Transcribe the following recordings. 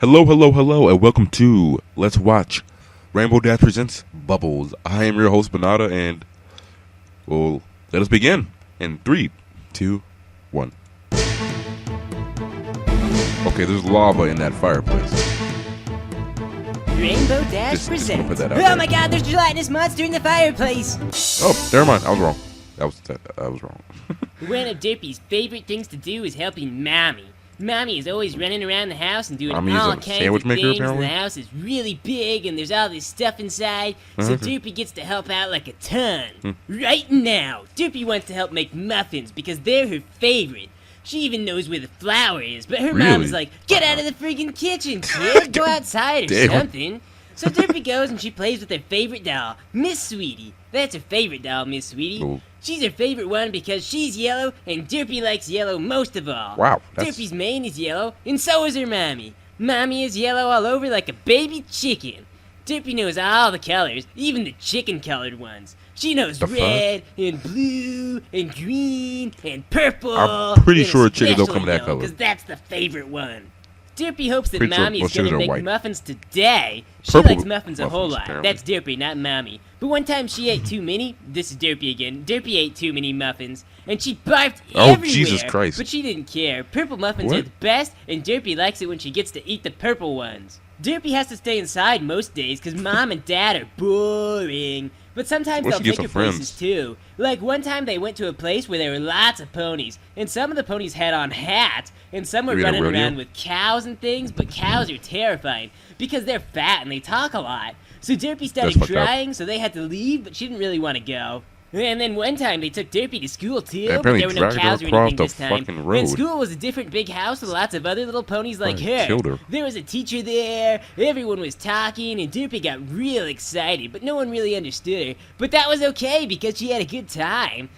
Hello, hello, hello, and welcome to Let's Watch Rainbow Dash Presents Bubbles. I am your host, Banada, and, well, let us begin in 3, 2, 1. Okay, there's lava in that fireplace. Rainbow Dash Just presents. put that out Oh there. my god, there's a gelatinous monster in the fireplace! Oh, never mind, I was wrong. I was wrong. One of Derpy's favorite things to do is helping Mommy. Mommy is always running around the house and doing Mommy is all a kinds sandwich of maker, things, and apparently? the house is really big, and there's all this stuff inside, so Derpy gets to help out like a ton. Right now, Derpy wants to help make muffins because they're her favorite. She even knows where the flour is, but her mom Really? is like, get out of the friggin' kitchen, kid! Go outside or Damn. something. So Derpy goes and she plays with her favorite doll, Miss Sweetie. That's her favorite doll, Miss Sweetie. Cool. She's her favorite one because she's yellow, and Derpy likes yellow most of all. Wow, that's- Derpy's mane is yellow, and so is her mommy. Mommy is yellow all over like a baby chicken. Derpy knows all the colors, even the chicken-colored ones. She knows The fuck? red, and blue, and green, and purple. I'm pretty sure chickens don't come in that color. Because that's the favorite one. Derpy hopes that Pretty sure Mommy most is gonna chickens are make white. muffins today. She Purple likes muffins a whole muffins, lot. apparently. That's Derpy, not Mommy. But one time she ate too many. This is Derpy again. Derpy ate too many muffins, and she barfed Oh, everywhere. Jesus Christ. But she didn't care. Purple muffins What? are the best, and Derpy likes it when she gets to eat the purple ones. Derpy has to stay inside most days because Mom and Dad are boring. But sometimes Well, they'll she gets take her some friends. places too. Like one time they went to a place where there were lots of ponies, and some of the ponies had on hats, and some were Were you at a running rodeo? around with cows and things, but cows are terrifying because they're fat and they talk a lot. So Derpy started fucked up. crying, so they had to leave, but she didn't really want to go. And then one time they took Derpy to school too, They but apparently there were no dragged her cows or across anything the this time. fucking road. And school was a different big house with lots of other little ponies like Probably her. killed her. There was a teacher there, everyone was talking, and Derpy got real excited, but no one really understood her. But that was okay because she had a good time.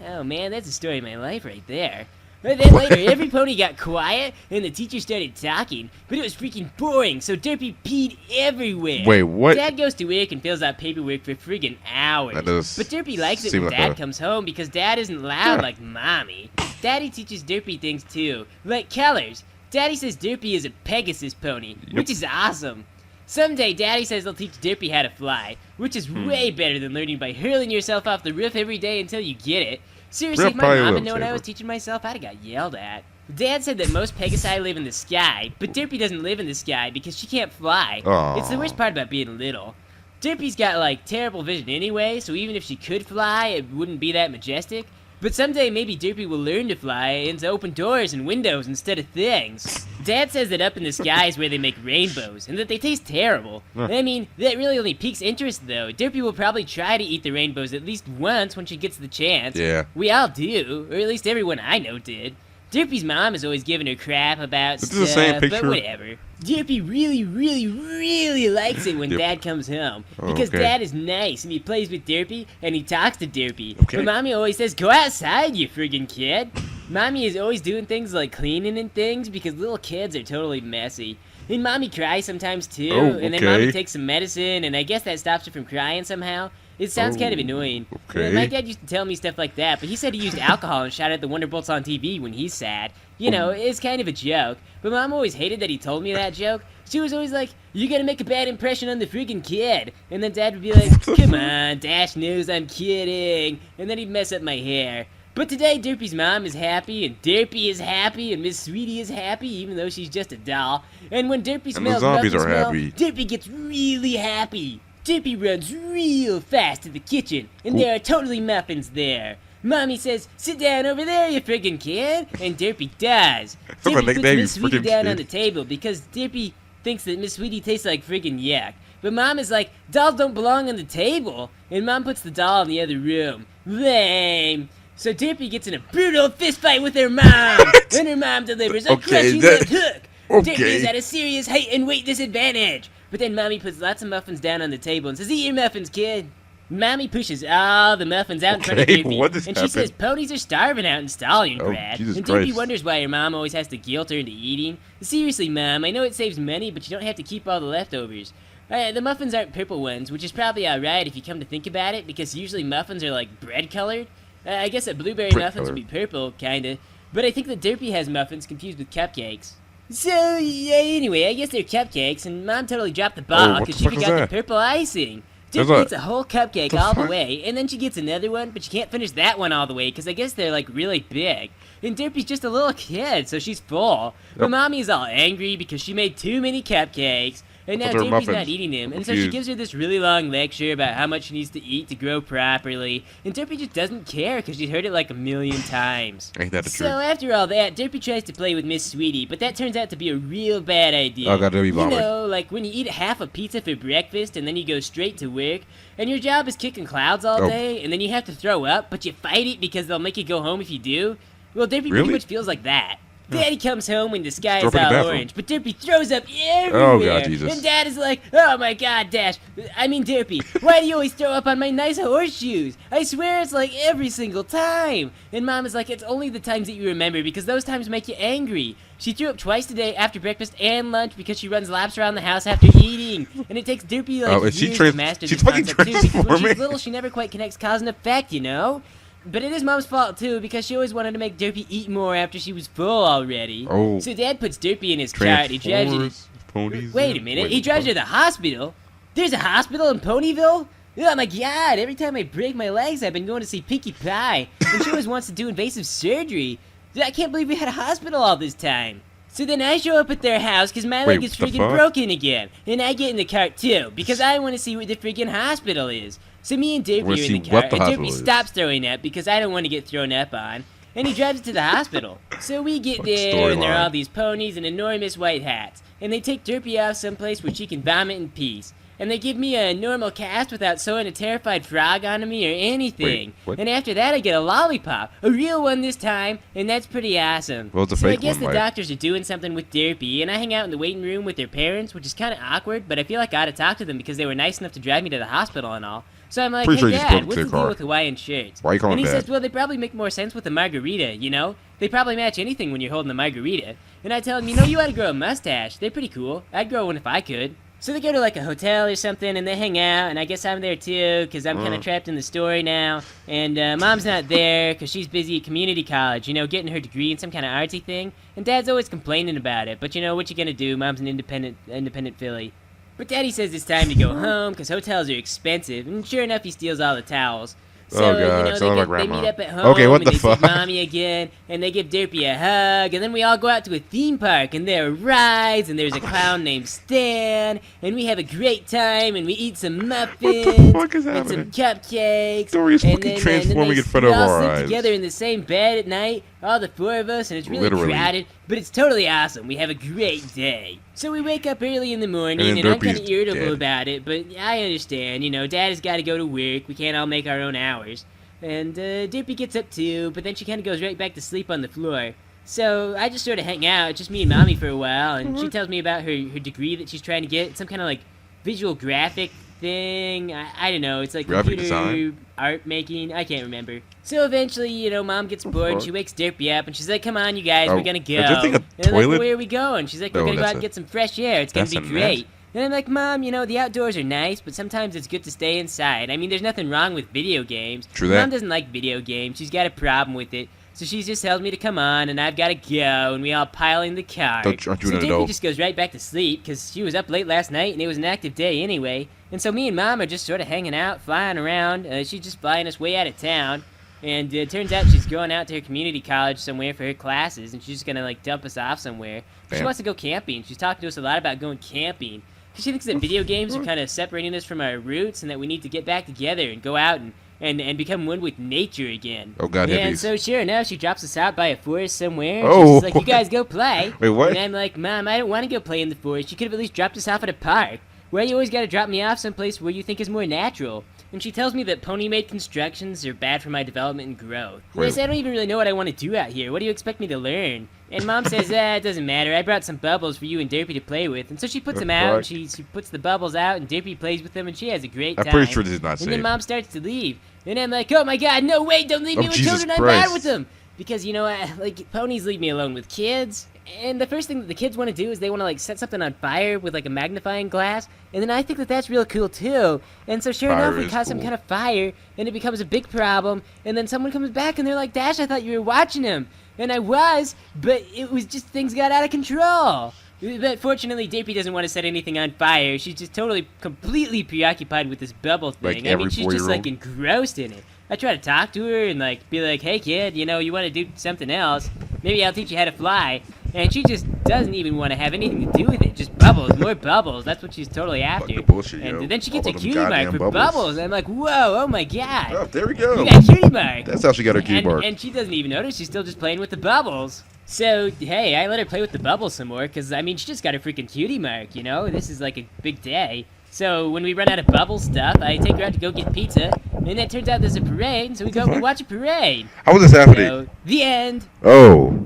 Oh man, that's the story of my life right there. And then later, every pony got quiet, and the teacher started talking, but it was freaking boring, so Derpy peed everywhere. Wait, what? Dad goes to work and fills out paperwork for friggin' hours. That does But Derpy likes it seem when like Dad a- comes home because Dad isn't loud Yeah. like Mommy. Daddy teaches Derpy things too, like colors. Daddy says Derpy is a Pegasus pony, which is awesome. Someday, Daddy says they'll teach Derpy how to fly, which is way better than learning by hurling yourself off the roof every day until you get it. Seriously, Yeah, if my probably mom will, had known I Saber. was teaching myself, I'd have got yelled at. Dad said that most Pegasi live in the sky, but Derpy doesn't live in the sky because she can't fly. Aw. It's the worst part about being little. Derpy's got, like, terrible vision anyway, so even if she could fly, it wouldn't be that majestic. But someday maybe Derpy will learn to fly and to open doors and windows instead of things. Dad says that up in the sky is where they make rainbows, and that they taste terrible. Huh. I mean, that really only piques interest though. Derpy will probably try to eat the rainbows at least once when she gets the chance. Yeah. We all do, or at least everyone I know did. Derpy's mom is always giving her crap about This stuff, is the same but picture? whatever. Derpy really likes it when Yep. Dad comes home. Oh, Because okay. Dad is nice, and he plays with Derpy, and he talks to Derpy. Okay. But Mommy always says, go outside, you friggin' kid. Mommy is always doing things like cleaning and things, because little kids are totally messy. And Mommy cries sometimes too, Oh, and then okay. Mommy takes some medicine, and I guess that stops her from crying somehow. It sounds kind of Oh, annoying. okay. My dad used to tell me stuff like that, but he said he used alcohol and shot at the Wonderbolts on TV when he's sad. You know, it's kind of a joke. But Mom always hated that he told me that joke. She was always like, you gotta make a bad impression on the friggin' kid. And then Dad would be like, come on, Dash knows I'm kidding. And then he'd mess up my hair. But today, Derpy's mom is happy, and Derpy is happy, and Miss Sweetie is happy, even though she's just a doll. And when Derpy the smells zombies muffin are smell, happy. Derpy gets really happy. Derpy runs real fast to the kitchen, and there are totally muffins there. Mommy says, sit down over there, you friggin' kid, and Derpy does. That's a Derpy puts nickname, you Miss Sweetie friggin' down kid. on the table because Derpy thinks that Miss Sweetie tastes like friggin' yuck. But Mom is like, dolls don't belong on the table, and Mom puts the doll in the other room. Lame. So Derpy gets in a brutal fist fight with her mom, and her mom delivers a Okay, crushing that- left hook. okay. Derpy is at a serious height and weight disadvantage. But then Mommy puts lots of muffins down on the table and says, eat your muffins, kid. Mommy pushes all the muffins out in front of Okay, Derpy, what just and she says happened? ponies are starving out in Stalingrad. Oh, Jesus and Derpy Christ. wonders why her mom always has to guilt her into eating. Seriously, Mom, I know it saves money, but you don't have to keep all the leftovers. The muffins aren't purple ones, which is probably alright if you come to think about it, because usually muffins are like bread colored. I guess that blueberry Bread muffins would be colored. purple, kinda. But I think that Derpy has muffins confused with cupcakes. So, yeah, anyway, I guess they're cupcakes, and Mom totally dropped the ball what because the she fuck was forgot the that? purple icing. There's Derpy a- eats a whole cupcake the all the fuck? way, and then she gets another one, but she can't finish that one all the way because I guess they're like really big. And Derpy's just a little kid, so she's full. But Yep. Mommy's all angry because she made too many cupcakes. And now thought they were Derpy's muffins. not eating them, and so she Confused. gives her this really long lecture about how much she needs to eat to grow properly. And Derpy just doesn't care because she's heard it like a million times. Ain't that the So truth? after all that, Derpy tries to play with Miss Sweetie, but that turns out to be a real bad idea. Oh, God, that'd be You bothering. know, like when you eat half a pizza for breakfast and then you go straight to work, and your job is kicking clouds all Oh. day, and then you have to throw up, but you fight it because they'll make you go home if you do. Well, Derpy pretty Really? much feels like that. Daddy comes home when the sky Throw is up in the all bathroom. orange, but Derpy throws up everywhere. Oh, God, Jesus. And Dad is like, oh my God, Derpy, why do you always throw up on my nice horseshoes? I swear it's like every single time. And Mom is like, it's only the times that you remember because those times make you angry. She threw up twice today after breakfast and lunch because she runs laps around the house after eating. And it takes Derpy like Oh, is she years to master she's this fucking concept too, because when transforming? she's little, she never quite connects cause and effect, you know? But it is Mom's fault too because she always wanted to make Derpy eat more after she was full already. Oh. So Dad puts Derpy in his cart. He drives her. Transformers, ponies. Wait a minute. He drives her to the hospital. There's a hospital in Ponyville. Oh my God! Every time I break my legs, I've been going to see Pinkie Pie, and she always wants to do invasive surgery. I can't believe we had a hospital all this time. So then I show up at their house because my leg Wait, is the friggin' fuck? broken again. And I get in the cart too because I want to see where the friggin' hospital is. So me and Derpy Wanna are in see the what cart, the and hospital Derpy is. stops throwing up because I don't want to get thrown up on. And he drives it to the hospital. So we get What there, and there are storyline. all these ponies and enormous white hats. And they take Derpy off someplace where she can vomit in peace. And they give me a normal cast without sewing a terrified frog onto me or anything. Wait, what? And after that, I get a lollipop. A real one this time, and that's pretty awesome. Well, it's a So I fake guess one, the Mike. doctors are doing something with Derpy, and I hang out in the waiting room with their parents, which is kind of awkward, but I feel like I ought to talk to them because they were nice enough to drive me to the hospital and all. So I'm like, Pretty sure hey you just Dad, broke what's their the deal car. with Hawaiian shirts? Why you calling And he Dad? says, well, they probably make more sense with a margarita, you know? They probably match anything when you're holding a margarita. And I tell him, you know, you ought to grow a mustache. They're pretty cool. I'd grow one if I could. So they go to like a hotel or something and they hang out, and I guess I'm there too because I'm kind of trapped in the story now. And Mom's not there because she's busy at community college, you know, getting her degree in some kind of artsy thing. And Dad's always complaining about it, but you know what you gonna do? Mom's an independent filly. But Daddy says it's time to go home because hotels are expensive, and sure enough, he steals all the towels. So, Oh, God, you know, sounds like they grandma. meet up at home, Okay, what and the they fuck? see Mommy again, and they give Derpy a hug, and then we all go out to a theme park, and there are rides, and there's a clown named Stan, and we have a great time, and we eat some muffins, fuck is and some happening? cupcakes, Story is and fucking then, transforming in front we of all our sleep eyes. together in the same bed at night, all the four of us, and it's really Literally. crowded, but it's totally awesome. We have a great day. So we wake up early in the morning, And and, then I'm Derpy kind is of irritable dead. about it, but I understand. You know, Dad has got to go to work. We can't all make our own hours. And Derpy gets up too, but then she kind of goes right back to sleep on the floor. So I just sort of hang out, just me and Mommy for a while, and she tells me about her degree that she's trying to get, some kind of like visual graphic thing. I don't know, it's like Graphic computer design? art making. I can't remember. So eventually, you know, Mom gets bored, and she wakes Derpy up, and she's like, "Come on, you guys, Oh, we're gonna go." is this thing a and I'm like, toilet? "Where are we going?" She's like, "We're Oh, gonna go that's out and a- get some fresh air. It's gonna that's be a net. great." And I'm like, Mom, you know, the outdoors are nice, but sometimes it's good to stay inside. I mean, there's nothing wrong with video games. True that. Mom doesn't like video games. She's got a problem with it. So she just tells me to come on, and I've got to go, and we all pile in the car. Aren't you So an Derpy adult? just goes right back to sleep, because she was up late last night, and it was an active day anyway. And so me and Mom are just sort of hanging out, flying around. She's just flying us way out of town. And it turns out she's going out to her community college somewhere for her classes, and she's just gonna like dump us off somewhere. She Damn. wants to go camping. She's talking to us a lot about going camping. She thinks that video games are kind of separating us from our roots, and that we need to get back together and go out and become one with nature again. Oh, God, And hippies. so sure enough, she drops us out by a forest somewhere. And Oh, she's like, "You what? guys go play." Wait, what? And I'm like, "Mom, I don't want to go play in the forest. You could have at least dropped us off at a park. Why you always got to drop me off someplace where you think is more natural?" And she tells me that pony-made constructions are bad for my development and growth. And I Wait. say, I don't even really know what I want to do out here. What do you expect me to learn? And Mom says, it doesn't matter. I brought some bubbles for you and Derpy to play with. And so she puts them out, and she puts the bubbles out, and Derpy plays with them, and she has a great I'm time. pretty sure this is not And safe. then Mom starts to leave. And I'm like, oh my God, no, wait, don't leave me Oh, with Jesus children. I'm bad Christ. with them. Because, you know, like, ponies leave me alone with kids, And the first thing that the kids want to do is they want to like set something on fire with like a magnifying glass, and then I think that that's real cool too. And so sure Fire enough, we is cause some cool. kind of fire, and it becomes a big problem. And then someone comes back and they're like, "Dash, I thought you were watching him," and I was, but it was just things got out of control. But fortunately, Dippy doesn't want to set anything on fire. She's just totally, completely preoccupied with this bubble thing. Like every she's just like 4-year-old? engrossed in it. I try to talk to her and like be like, "Hey kid, you know, you want to do something else? Maybe I'll teach you how to fly." And she just doesn't even want to have anything to do with it. Just bubbles, more bubbles. That's what she's totally after. the bullshit, and yo. then she gets All a of them cutie mark goddamn for bubbles. bubbles. And I'm like, whoa, oh my god. Oh, there we go. You got a cutie mark. That's how she got her cutie mark. And she doesn't even notice. She's still just playing with the bubbles. So, hey, I let her play with the bubbles some more because, I mean, she just got her freaking cutie mark, you know? This is like a big day. So, when we run out of bubble stuff, I take her out to go get pizza. And it turns out there's a parade, so we go and we watch a parade. How was this happening? So, the end. Oh.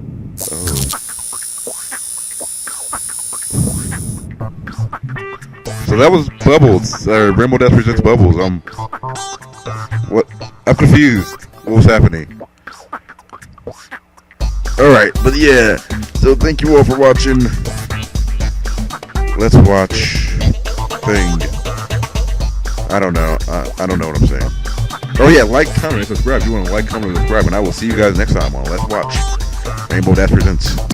So that was Bubbles. Rainbow Dash presents Bubbles. What? I'm confused. What was happening? Alright, but yeah. So thank you all for watching. Let's watch thing. I don't know. I don't know what I'm saying. Oh yeah, like, comment, and subscribe. If you want to like, comment, and subscribe, and I will see you guys next time on Let's Watch Rainbow Dash presents